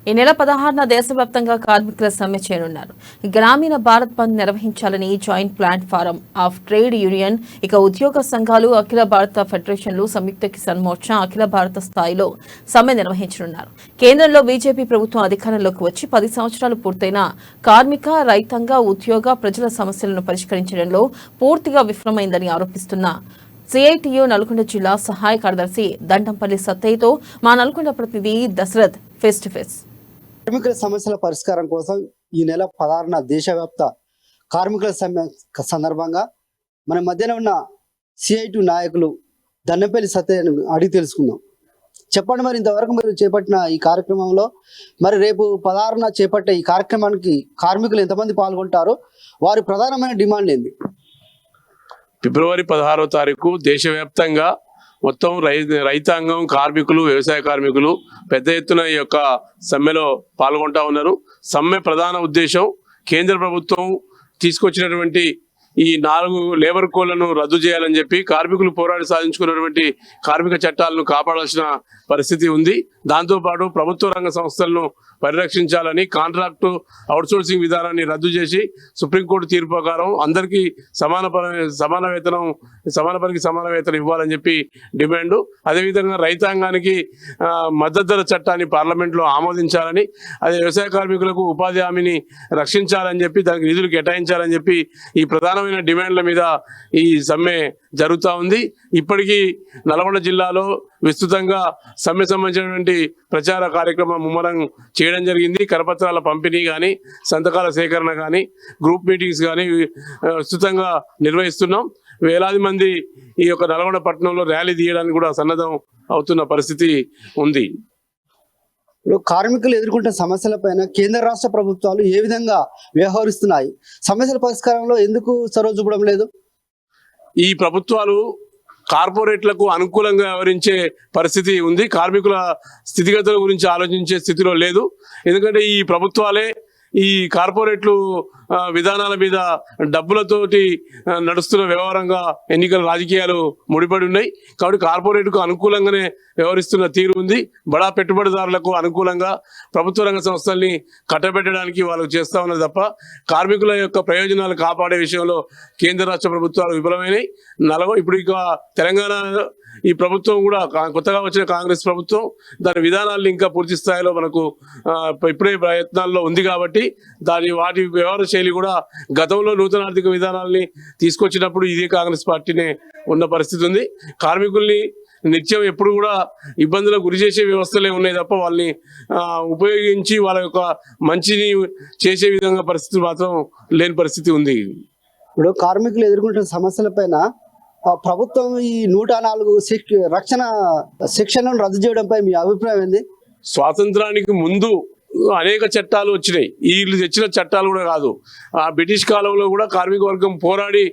ఈ నెల 16న దేశవ్యాప్తంగా కార్మికుల సమ్మె చేయనున్నారు. గ్రామీణ భారత్ బంద్ నిర్వహించాలని joint platform of trade union, ఉద్యోగ సంఘాలు, అఖిల భారత ఫెడరేషన్లు, సంయుక్త కిసాన్ మోర్చా అఖిల భారత స్థాయిలో సమ్మె నిర్వహించనున్నారు. కేంద్రంలో బీజేపీ ప్రభుత్వం అధికారంలోకి వచ్చి 10 సంవత్సరాలు పూర్తయిన కార్మిక, రైతాంగ, ఉద్యోగ, ప్రజల సమస్యలను పరిష్కరించడంలో పూర్తిగా విఫలమైందని ఆరోపిస్తున్న సిఐటియు నల్గొండ జిల్లా సహాయ కార్యదర్శి దండంపల్లి సత్తయ్యతో మా నల్గొండ ప్రతినిధి దశరథ్ ఫేస్ టు ఫేస్. కార్మికుల సమస్యల పరిష్కారం కోసం ఈ నెల 16న దేశవ్యాప్త కార్మికుల సమ్మె సందర్భంగా మన మధ్యన ఉన్న సిఐటి నాయకులు దండంపల్లి సత్తయ్యను అడిగి తెలుసుకుందాం. చెప్పండి, మరి ఇంతవరకు మీరు చేపట్టిన ఈ కార్యక్రమంలో మరి రేపు 16న చేపట్టే ఈ కార్యక్రమానికి కార్మికులు ఎంతమంది పాల్గొంటారు, వారి ప్రధానమైన డిమాండ్ ఏంది? ఫిబ్రవరి 16వ తారీఖు దేశవ్యాప్తంగా మొత్తం రైతాంగం, కార్మికులు, వ్యవసాయ కార్మికులు పెద్ద ఎత్తున ఈ యొక్క సమ్మెలో పాల్గొంటా ఉన్నారు. సమ్మె ప్రధాన ఉద్దేశం కేంద్ర ప్రభుత్వం తీసుకొచ్చినటువంటి ఈ 4 లేబర్ కోడ్లను రద్దు చేయాలని చెప్పి కార్మికులు పోరాడి సాధించుకున్నటువంటి కార్మిక చట్టాలను కాపాడాల్సిన పరిస్థితి ఉంది. దాంతోపాటు ప్రభుత్వ రంగ సంస్థలను పరిరక్షించాలని, కాంట్రాక్టు అవుట్సోర్సింగ్ విధానాన్ని రద్దు చేసి సుప్రీంకోర్టు తీర్పు ప్రకారం అందరికీ సమాన పనికి సమాన వేతనం ఇవ్వాలని చెప్పి డిమాండ్. అదేవిధంగా రైతాంగానికి మద్దతు ధర చట్టాన్ని పార్లమెంట్లో ఆమోదించాలని, అదే వ్యవసాయ కార్మికులకు ఉపాధి హామీని రక్షించాలని చెప్పి దానికి నిధులు కేటాయించాలని చెప్పి ఈ ప్రధానమైన డిమాండ్ల మీద ఈ సమ్మె జరుగుతూ ఉంది. ఇప్పటికీ నల్గొండ జిల్లాలో విస్తృతంగా సమ్మె సంబంధించినటువంటి ప్రచార కార్యక్రమం ముమ్మరం చేయడం జరిగింది. కరపత్రాల పంపిణీ కానీ, సంతకాల సేకరణ కానీ, గ్రూప్ మీటింగ్స్ కానీ విస్తృతంగా నిర్వహిస్తున్నాం. వేలాది మంది ఈ యొక్క నల్గొండ పట్టణంలో ర్యాలీ తీయడానికి కూడా సన్నద్ధం అవుతున్న పరిస్థితి ఉంది. కార్మికులు ఎదుర్కొంటున్న సమస్యలపైన కేంద్ర రాష్ట్ర ప్రభుత్వాలు ఏ విధంగా వ్యవహరిస్తున్నాయి? సమస్యల పరిష్కారంలో ఎందుకు చొరవ చూపడం లేదు? ఈ ప్రభుత్వాలు కార్పొరేట్లకు అనుకూలంగా వ్యవహరించే పరిస్థితి ఉంది. కార్మికుల స్థితిగతుల గురించి ఆలోచించే స్థితిలో లేదు. ఎందుకంటే ఈ ప్రభుత్వాలే ఈ కార్పొరేట్లు విధానాల మీద డబ్బులతోటి నడుస్తున్న వ్యవహారంగా ఎన్నికల రాజకీయాలు ముడిపడి ఉన్నాయి. కాబట్టి కార్పొరేట్కు అనుకూలంగానే వ్యవహరిస్తున్న తీరు ఉంది. బడా పెట్టుబడిదారులకు అనుకూలంగా ప్రభుత్వ రంగ సంస్థల్ని కట్టబెట్టడానికి వాళ్ళకు చేస్తా ఉన్నది తప్ప కార్మికుల యొక్క ప్రయోజనాలు కాపాడే విషయంలో కేంద్ర రాష్ట్ర ప్రభుత్వాలు విఫలమైనవి. ఇప్పుడు ఇక తెలంగాణ ఈ ప్రభుత్వం కూడా కొత్తగా వచ్చిన కాంగ్రెస్ ప్రభుత్వం దాని విధానాలను ఇంకా పూర్తి స్థాయిలో మనకు ఇప్పుడే ప్రయత్నాల్లో ఉంది. కాబట్టి వాటి వ్యవహార శైలి కూడా గతంలో నూతన ఆర్థిక విధానాలని తీసుకొచ్చినప్పుడు ఇదే కాంగ్రెస్ పార్టీనే ఉన్న పరిస్థితి ఉంది. కార్మికుల్ని నిత్యం ఎప్పుడు కూడా ఇబ్బందులకు గురి చేసే వ్యవస్థలే ఉన్నాయి తప్ప వాళ్ళని ఉపయోగించి వాళ్ళ యొక్క మంచిని చేసే విధంగా పరిస్థితి మాత్రం లేని పరిస్థితి ఉంది. ఇప్పుడు కార్మికులు ఎదుర్కొంటున్న సమస్యలపైన ప్రభుత్వం ఈ 104 రక్షణ సెక్షన్లను రద్దు చేయడంపై మీ అభిప్రాయం ఏంది? స్వాతంత్రానికి ముందు అనేక చట్టాలు వచ్చినాయి. వీళ్ళు తెచ్చిన చట్టాలు కూడా కాదు. ఆ బ్రిటిష్ కాలంలో కూడా కార్మిక వర్గం పోరాడి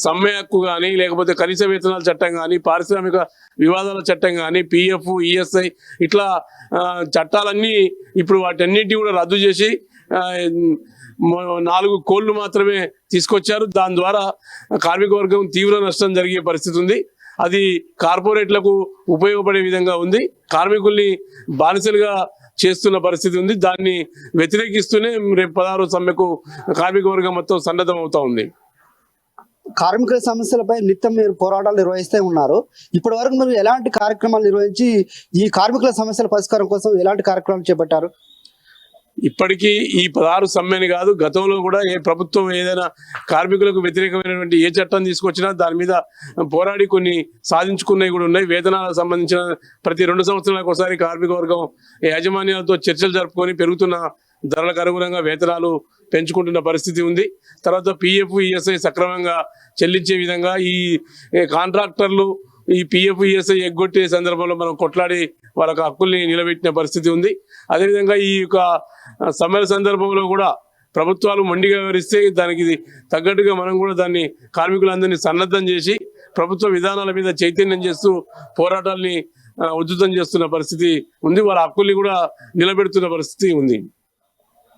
సమ్మె హక్కు కానీ, లేకపోతే కనీస వేతనాల చట్టం కానీ, పారిశ్రామిక వివాదాల చట్టం కానీ, పిఎఫ్, ఈఎస్ఐ ఇట్లా చట్టాలన్నీ ఇప్పుడు వాటన్నిటిని కూడా రద్దు చేసి 4 కోళ్లు మాత్రమే తీసుకొచ్చారు. దాని ద్వారా కార్మిక వర్గం తీవ్ర నష్టం జరిగే పరిస్థితి ఉంది. అది కార్పొరేట్లకు ఉపయోగపడే విధంగా ఉంది. కార్మికుల్ని బానిసలుగా చేస్తున్న పరిస్థితి ఉంది. దాన్ని వ్యతిరేకిస్తూనే రేపు 16 సమ్మెకు కార్మిక వర్గం మొత్తం సన్నద్ధం అవుతా ఉంది. కార్మికుల సమస్యలపై నిత్యం మీరు పోరాటాలు నిర్వహిస్తూ ఉన్నారు. ఇప్పటి వరకు మీరు ఎలాంటి కార్యక్రమాలు నిర్వహించి ఈ కార్మికుల సమస్యల పరిష్కారం కోసం ఎలాంటి కార్యక్రమాలు చేపట్టారు? ఇప్పటికీ ఈ 16 సమ్మెని కాదు, గతంలో కూడా ఏ ప్రభుత్వం ఏదైనా కార్మికులకు వ్యతిరేకమైనటువంటి ఏ చట్టం తీసుకొచ్చినా దాని మీద పోరాడి కొన్ని సాధించుకున్నవి కూడా ఉన్నాయి. వేతనాలకు సంబంధించిన ప్రతి 2 సంవత్సరాలకు ఒకసారి కార్మిక వర్గం యాజమాన్యాలతో చర్చలు జరుపుకొని పెరుగుతున్న ధరలకు అనుగుణంగా వేతనాలు పెంచుకుంటున్న పరిస్థితి ఉంది. తర్వాత పిఎఫ్, ఈఎస్ఐ సక్రమంగా చెల్లించే విధంగా ఈ కాంట్రాక్టర్లు ఈ పిఎఫ్, ఈఎస్ఐ ఎగ్గొట్టే సందర్భంలో మనం కొట్లాడి వాళ్ళకి హక్కుల్ని నిలబెట్టిన పరిస్థితి ఉంది. అదేవిధంగా ఈ యొక్క సమ్మెల సందర్భంలో కూడా ప్రభుత్వాలు మొండిగా వివరిస్తే దానికి తగ్గట్టుగా మనం కూడా దాన్ని కార్మికులందరినీ సన్నద్ధం చేసి ప్రభుత్వ విధానాల మీద చైతన్యం చేస్తూ పోరాటాలని ఉధృతం చేస్తున్న పరిస్థితి ఉంది. వాళ్ళ హక్కుల్ని కూడా నిలబెడుతున్న పరిస్థితి ఉంది.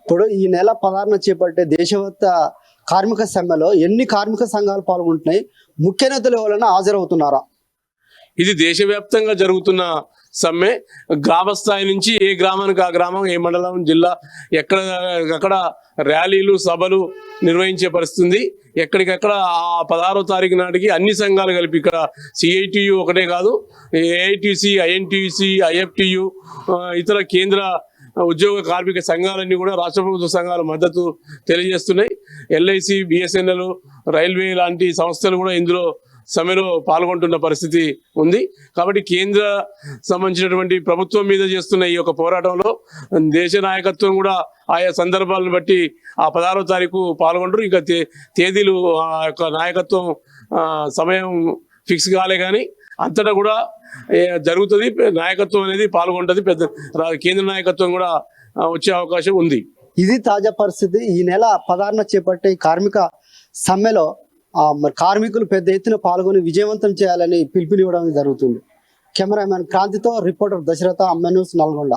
ఇప్పుడు ఈ నెల 16న చేపట్టే దేశవ్యాప్త కార్మిక సమ్మెలో ఎన్ని కార్మిక సంఘాలు పాల్గొంటున్నాయి? ముఖ్య నేతలు ఎవరైనా హాజరవుతున్నారా? ఇది దేశవ్యాప్తంగా జరుగుతున్న సమ్మె గ్రామ స్థాయి నుంచి ఏ గ్రామానికి ఆ గ్రామం, ఏ మండలం, జిల్లా అక్కడ ర్యాలీలు, సభలు నిర్వహించే పరిస్థితి ఉంది. ఎక్కడికక్కడ ఆ 16వ తారీఖు నాటికి అన్ని సంఘాలు కలిపి, ఇక్కడ సిఐటియు ఒకటే కాదు, ఏఐటిసి, ఐఎన్టీసీ, ఐఎఫ్టియు, ఇతర కేంద్ర ఉద్యోగ కార్మిక సంఘాలన్నీ కూడా రాష్ట్ర ప్రభుత్వ సంఘాలు మద్దతు తెలియజేస్తున్నాయి. ఎల్ఐసి, బిఎస్ఎన్ఎల్, రైల్వే లాంటి సంస్థలు కూడా ఇందులో సమ్మెలో పాల్గొంటున్న పరిస్థితి ఉంది. కాబట్టి కేంద్ర సంబంధించినటువంటి ప్రభుత్వం మీద చేస్తున్న ఈ యొక్క పోరాటంలో దేశ నాయకత్వం కూడా ఆయా సందర్భాలను బట్టి ఆ 16వ తారీఖు పాల్గొంటారు. ఇంకా తేదీలు ఆ యొక్క నాయకత్వం సమయం ఫిక్స్ కాలే కానీ అంతటా కూడా జరుగుతుంది. నాయకత్వం అనేది పాల్గొంటుంది. కేంద్ర నాయకత్వం కూడా వచ్చే అవకాశం ఉంది. ఇది తాజా పరిస్థితి. ఈ నెల 16న చేపట్టే ఈ కార్మిక సమ్మెలో మరి కార్మికులు పెద్ద ఎత్తున పాల్గొని విజయవంతం చేయాలని పిలుపునివ్వడం జరుగుతుంది. కెమెరామ్యాన్ క్రాంతితో రిపోర్టర్ దశరథ, అమ్మ న్యూస్, నల్గొండ.